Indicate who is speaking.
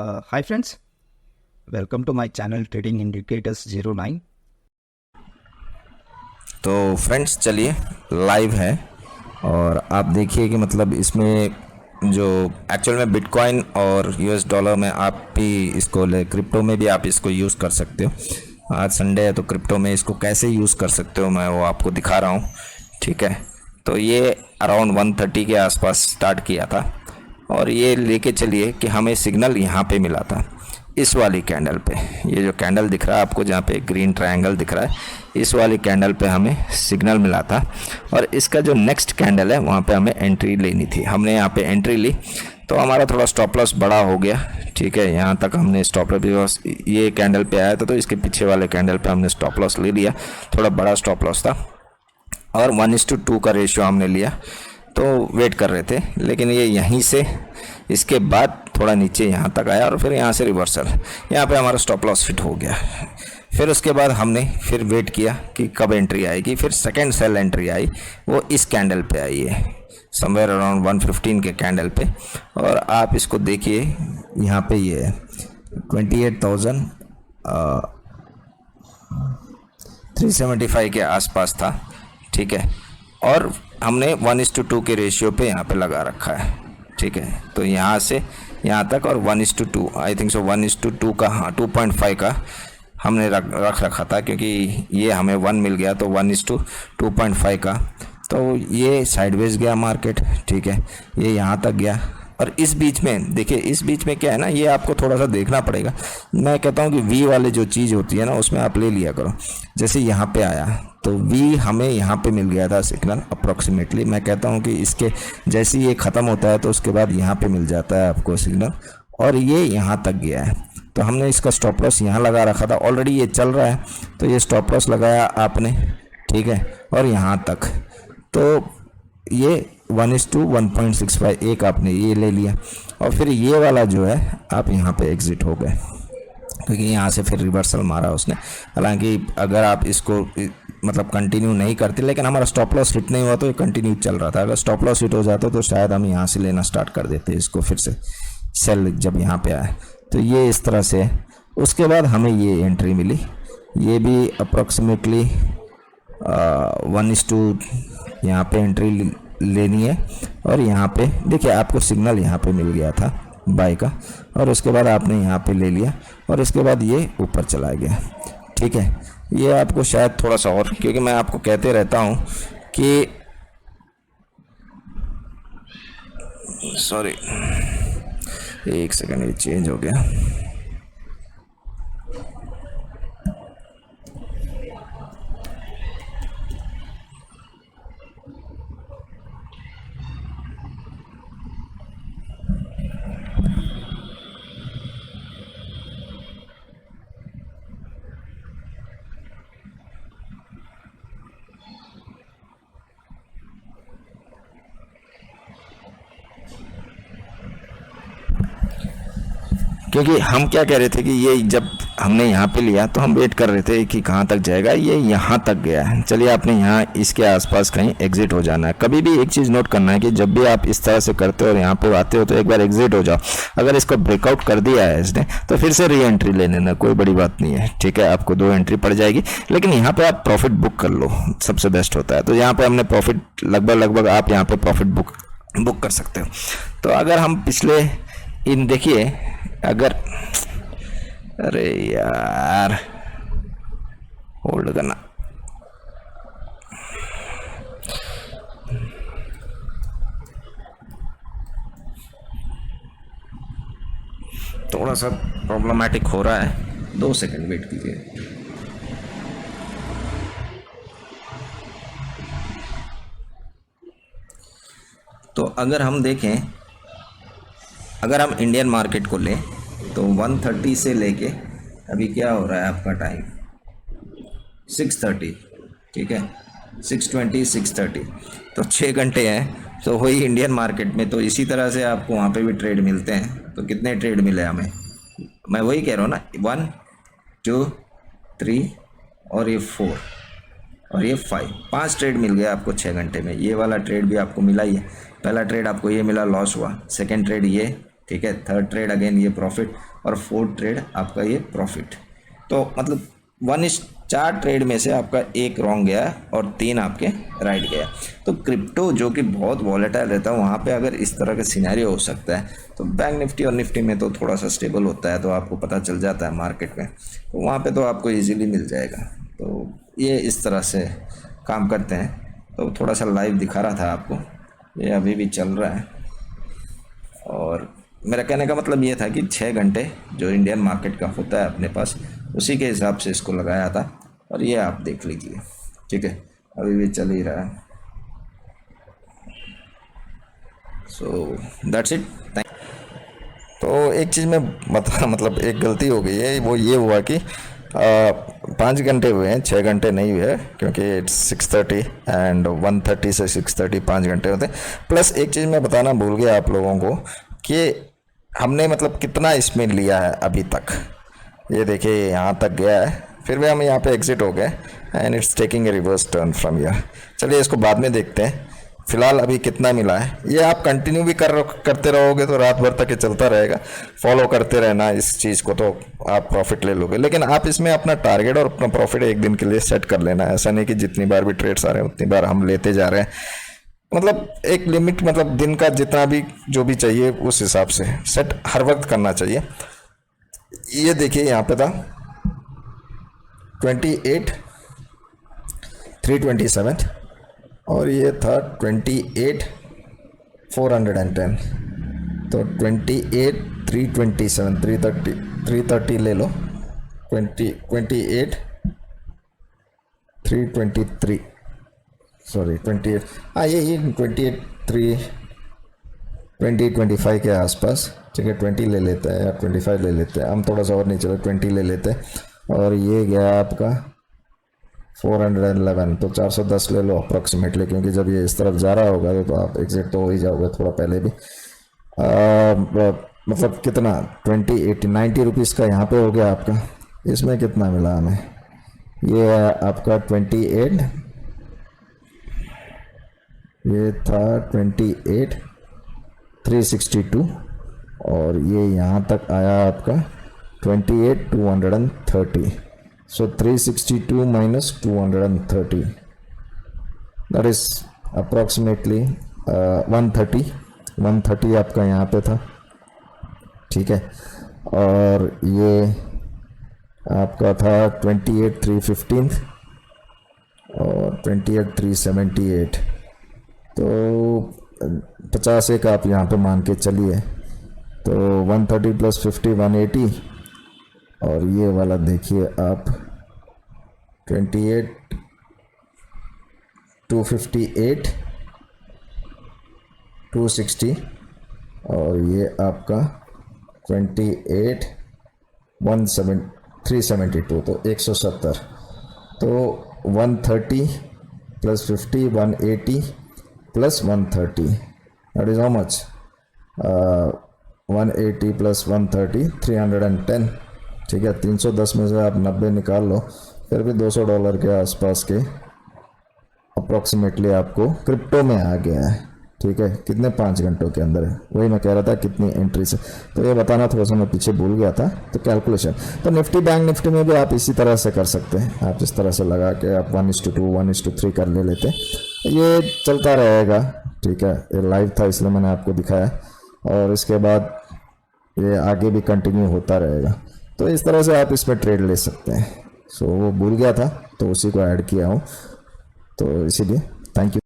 Speaker 1: Hi friends, welcome to my channel Trading Indicators 09।
Speaker 2: तो friends चलिए live है और आप देखिए कि मतलब इसमें जो एक्चुअल में बिटकॉइन और यूएस डॉलर में आप भी इसको क्रिप्टो में भी आप इसको यूज़ कर सकते हो। आज संडे है तो क्रिप्टो में इसको कैसे यूज़ कर सकते हो मैं वो आपको दिखा रहा हूँ। ठीक है, तो ये अराउंड 130 के आसपास स्टार्ट किया था और ये लेके चलिए कि हमें सिग्नल यहाँ पे मिला था इस वाली कैंडल पे। ये जो कैंडल दिख रहा है आपको जहाँ पे ग्रीन ट्रायंगल दिख रहा है, इस वाली कैंडल पे हमें सिग्नल मिला था और इसका जो नेक्स्ट कैंडल है वहाँ पे हमें एंट्री लेनी थी। हमने यहाँ पे एंट्री ली तो हमारा थोड़ा स्टॉप लॉस बड़ा हो गया। ठीक है, यहाँ तक हमने स्टॉप लॉस ये कैंडल पे आया था तो इसके पीछे वाले कैंडल पे हमने स्टॉप लॉस ले लिया, थोड़ा बड़ा स्टॉप लॉस था और 1:2 का रेशियो हमने लिया। तो वेट कर रहे थे लेकिन ये यहीं से इसके बाद थोड़ा नीचे यहाँ तक आया और फिर यहाँ से रिवर्सल, यहाँ पे हमारा स्टॉप लॉस फिट हो गया। फिर उसके बाद हमने फिर वेट किया कि कब एंट्री आएगी। फिर सेकंड सेल एंट्री आई, वो इस कैंडल पे आई है समवेयर अराउंड 115 के कैंडल पे। और आप इसको देखिए यहाँ पे ये है 28,375 के आसपास था। ठीक है, और हमने 1:2 के रेशियो पे यहाँ पे लगा रखा है। ठीक है, तो यहाँ से यहाँ तक और 1:2 आई थिंक सो 1:2 का, हाँ 2.5 का हमने रख रखा था क्योंकि ये हमें 1 मिल गया तो 1:2.5 का। तो ये साइडवेज गया मार्केट। ठीक है, ये यहाँ तक गया और इस बीच में देखिए, इस बीच में क्या है ना, ये आपको थोड़ा सा देखना पड़ेगा। मैं कहता हूँ कि वी वाले जो चीज़ होती है ना उसमें आप ले लिया करो। जैसे यहाँ पे आया तो वी हमें यहाँ पे मिल गया था सिग्नल अप्रॉक्सीमेटली। मैं कहता हूँ कि इसके जैसे ये ख़त्म होता है तो उसके बाद यहाँ पे मिल जाता है आपको सिग्नल और ये यहाँ तक गया है। तो हमने इसका स्टॉप लॉस यहाँ लगा रखा था, ऑलरेडी ये चल रहा है तो ये स्टॉप लॉस लगाया आपने। ठीक है, और यहाँ तक तो ये 1:1.65 एक आपने ये ले लिया और फिर ये वाला जो है आप यहाँ पे एग्ज़िट हो गए क्योंकि यहाँ से फिर रिवर्सल मारा उसने। हालांकि अगर आप इसको मतलब कंटिन्यू नहीं करते, लेकिन हमारा स्टॉप लॉस हिट नहीं हुआ तो ये कंटिन्यू चल रहा था। अगर स्टॉप लॉस हिट हो जाता तो शायद हम यहाँ से लेना स्टार्ट कर देते इसको फिर से सेल जब यहाँ पे आया। तो ये इस तरह से है। उसके बाद हमें ये एंट्री मिली, ये भी अप्रॉक्सीमेटली 1:2 यहाँ पे एंट्री लेनी है और यहाँ पे देखिए आपको सिग्नल यहाँ पे मिल गया था बाय का और उसके बाद आपने यहाँ पे ले लिया और इसके बाद ये ऊपर चला गया। ठीक है, ये आपको शायद थोड़ा सा और, क्योंकि मैं आपको कहते रहता हूँ कि सॉरी एक सेकंड ये चेंज हो गया। क्योंकि हम क्या कह रहे थे कि ये जब हमने यहाँ पे लिया तो हम वेट कर रहे थे कि कहाँ तक जाएगा, ये यहाँ तक गया है। चलिए आपने यहाँ इसके आसपास कहीं एग्जिट हो जाना है। कभी भी एक चीज़ नोट करना है कि जब भी आप इस तरह से करते हो और यहाँ पे आते हो तो एक बार एग्जिट हो जाओ। अगर इसको ब्रेकआउट कर दिया है इसने तो फिर से री एंट्री ले लेना, कोई बड़ी बात नहीं है। ठीक है, आपको 2 एंट्री पड़ जाएगी लेकिन यहाँ पर आप प्रॉफिट बुक कर लो, सबसे बेस्ट होता है। तो यहाँ पर हमने प्रॉफिट लगभग आप यहाँ पर प्रॉफिट बुक कर सकते हो। तो अगर हम पिछले इन देखिए, अगर अरे यार होल्ड करना, थोड़ा सा प्रॉब्लमैटिक हो रहा है, 2 सेकंड वेट कीजिए। तो अगर हम देखें, अगर हम इंडियन मार्केट को लें तो 130 से लेके अभी क्या हो रहा है आपका टाइम 6:30। ठीक है, 6:20 6:30 तो 6 घंटे हैं। तो वही इंडियन मार्केट में तो इसी तरह से आपको वहाँ पे भी ट्रेड मिलते हैं। तो कितने ट्रेड मिले हमें, मैं वही कह रहा हूँ ना, 1 2 3 और ये 4 और ये 5 ट्रेड मिल गया आपको 6 घंटे में। ये वाला ट्रेड भी आपको मिला ही है। पहला ट्रेड आपको ये मिला, लॉस हुआ। सेकंड ट्रेड ये ठीक है। थर्ड ट्रेड अगेन ये प्रॉफिट, और फोर्थ ट्रेड आपका ये प्रॉफिट। तो मतलब 4 ट्रेड में से आपका 1 रॉन्ग गया और 3 आपके राइट गया। तो क्रिप्टो जो कि बहुत वॉलेटाइल रहता है, वहाँ पे अगर इस तरह का सिनेरियो हो सकता है, तो बैंक निफ्टी और निफ्टी में तो थोड़ा सा स्टेबल होता है, तो आपको पता चल जाता है मार्केट में, तो वहाँ पे तो आपको इजीली मिल जाएगा। तो ये इस तरह से काम करते हैं। तो थोड़ा सा लाइव दिखा रहा था आपको, ये अभी भी चल रहा है। और मेरा कहने का मतलब ये था कि 6 घंटे जो इंडियन मार्केट का होता है अपने पास, उसी के हिसाब से इसको लगाया था, और ये आप देख लीजिए, ठीक है, अभी भी चल ही रहा है। So that's it. तो एक चीज़ में मतलब एक गलती हो गई है, वो ये हुआ कि 5 घंटे हुए हैं, 6 घंटे नहीं हुए, क्योंकि इट्स 6:30 एंड 1:30 से 6:30 5 घंटे होते हैं। प्लस एक चीज़ मैं बताना भूल गया आप लोगों को कि हमने मतलब कितना इसमें लिया है अभी तक। ये देखिए यहाँ तक गया है, फिर भी हम यहाँ पे एग्जिट हो गए and it's taking a reverse turn from here. चलिए इसको बाद में देखते हैं, फिलहाल अभी कितना मिला है। ये आप कंटिन्यू भी करते रहोगे तो रात भर तक ये चलता रहेगा, फॉलो करते रहना इस चीज़ को, तो आप प्रॉफिट ले लोगे। लेकिन आप इसमें अपना टारगेट और अपना प्रॉफिट एक दिन के लिए सेट कर लेना है। ऐसा नहीं कि जितनी बार भी ट्रेड्स आ रहे हैं उतनी बार हम लेते जा रहे हैं। मतलब एक लिमिट, मतलब दिन का जितना भी जो भी चाहिए उस हिसाब से सेट हर वक्त करना चाहिए। ये देखिए यहाँ पे था 28,327 और ये था 28,410। तो 28,327 330 ले लो, 28,323 सॉरी 28, हाँ ये 28,325 के आसपास, ठीक है। 20 ले लेते हैं या 25 ले लेते हैं, हम थोड़ा सा और नहीं चलो 20 ले लेते हैं। और ये गया आपका 411, तो 410 ले लो अप्रॉक्सीमेटली, क्योंकि जब ये इस तरफ जा रहा होगा तो आप एग्जिट तो हो ही जाओगे थोड़ा पहले भी। मतलब कितना 90 रुपीज़ का यहाँ पे हो गया आपका। इसमें कितना मिला हमें, ये है आपका 28, ये था 28,362 और ये यहाँ तक आया आपका 28,230। So 362 minus 230, that is approximately 130 आपका यहाँ पे था, ठीक है। और ये आपका था 28,315 और 28,378, तो 50 एक आप यहाँ पे मान के चलिए। तो 130 + 50 180, और ये वाला देखिए आप 28,258 260, और ये आपका 28,372, तो 170। तो 130 + 50 180 + 130, दैट इज हाउ मच, 180 + 130 310, ठीक है। 310 में से आप 90 निकाल लो, फिर भी $200 के आसपास के अप्रॉक्सीमेटली आपको क्रिप्टो में आ गया है, ठीक है। कितने 5 घंटों के अंदर है, वही मैं कह रहा था कितनी एंट्री से। तो ये बताना थोड़ा सा मैं पीछे भूल गया था, तो कैलकुलेशन। तो निफ्टी बैंक निफ्टी में भी आप इसी तरह से कर सकते हैं, आप इस तरह से लगा के आप 1:2 1:3 कर लेते, ये चलता रहेगा, ठीक है। ये लाइव था इसलिए मैंने आपको दिखाया, और इसके बाद ये आगे भी कंटिन्यू होता रहेगा। तो इस तरह से आप इसमें ट्रेड ले सकते हैं। सो वो भूल गया था तो उसी को ऐड किया हूँ, तो इसीलिए थैंक यू।